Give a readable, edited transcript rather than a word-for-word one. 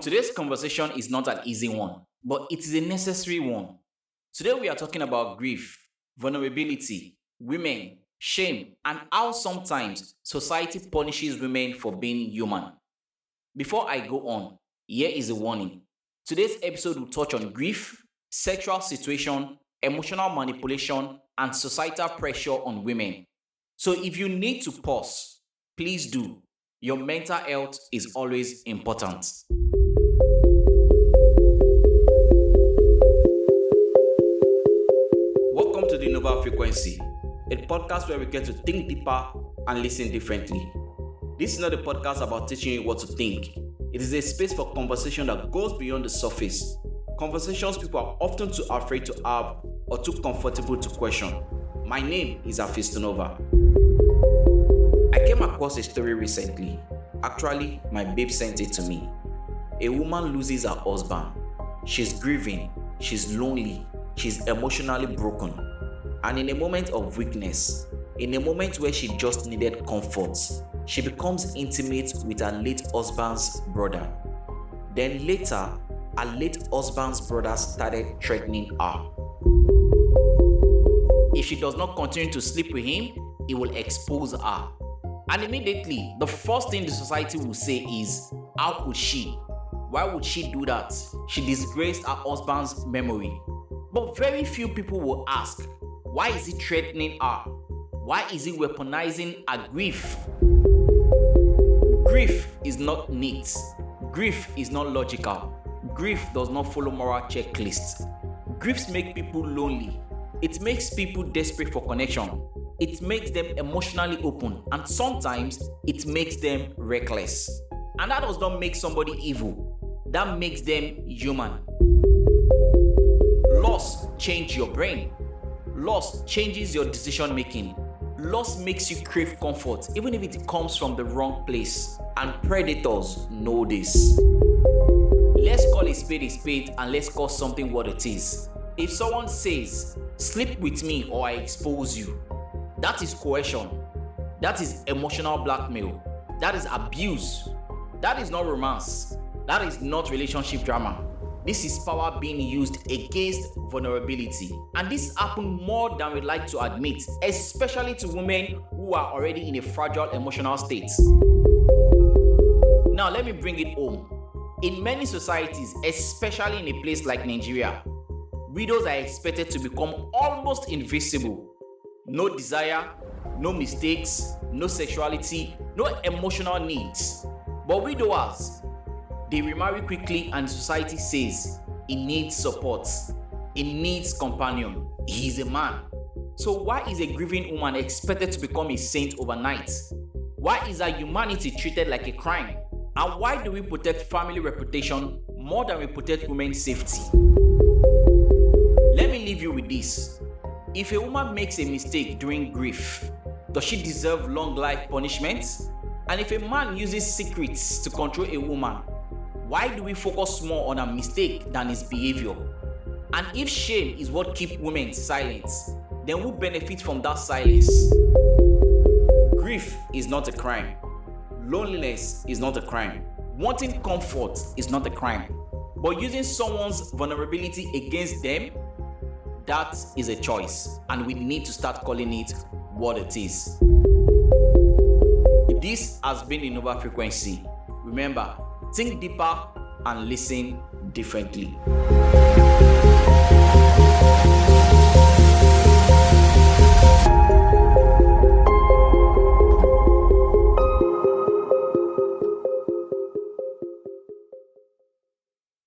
Today's conversation is not an easy one, but it is a necessary one. Today, we are talking about grief, vulnerability, women, shame, and how sometimes society punishes women for being human. Before I go on, here is a warning. Today's episode will touch on grief, sexual situation, emotional manipulation, and societal pressure on women. So if you need to pause, please do. Your mental health is always important. Welcome to the Nova Frequency, a podcast where we get to think deeper and listen differently. This is not a podcast about teaching you what to think. It is a space for conversation that goes beyond the surface. Conversations people are often too afraid to have or too comfortable to question. My name is Nova. I came across a story recently. Actually, my babe sent it to me. A woman loses her husband. She's grieving, she's lonely, she's emotionally broken. And in a moment of weakness, in a moment where she just needed comfort, she becomes intimate with her late husband's brother. Then later, her late husband's brother started threatening her. If she does not continue to sleep with him, he will expose her. And immediately, the first thing the society will say is, how could she? Why would she do that? She disgraced her husband's memory. But very few people will ask, why is he threatening her? Why is he weaponizing her grief? Grief is not neat. Grief is not logical. Grief does not follow moral checklists. Griefs make people lonely. It makes people desperate for connection. It makes them emotionally open, and sometimes it makes them reckless. And that does not make somebody evil. That makes them human. Loss changes your brain. Loss changes your decision making. Loss makes you crave comfort, even if it comes from the wrong place. And predators know this. Let's call a spade, and let's call something what it is. If someone says, sleep with me or I expose you, that is coercion. That is emotional blackmail. That is abuse. That is not romance. That is not relationship drama. This is power being used against vulnerability. And this happens more than we like to admit, especially to women who are already in a fragile emotional state. Now let me bring it home. In many societies, especially in a place like Nigeria, widows are expected to become almost invisible. No desire, no mistakes, no sexuality, no emotional needs. But widowers, they remarry quickly and society says he needs support, he needs companion, he is a man. So why is a grieving woman expected to become a saint overnight? Why is our humanity treated like a crime? And why do we protect family reputation more than we protect women's safety? Let me leave you with this. If a woman makes a mistake during grief, does she deserve long life punishment? And if a man uses secrets to control a woman, why do we focus more on a mistake than his behavior? And if shame is what keeps women silent, then who benefits from that silence? Grief is not a crime. Loneliness is not a crime. Wanting comfort is not a crime. But using someone's vulnerability against them, that is a choice, and we need to start calling it what it is. This has been the Nova Frequency. Remember, think deeper and listen differently.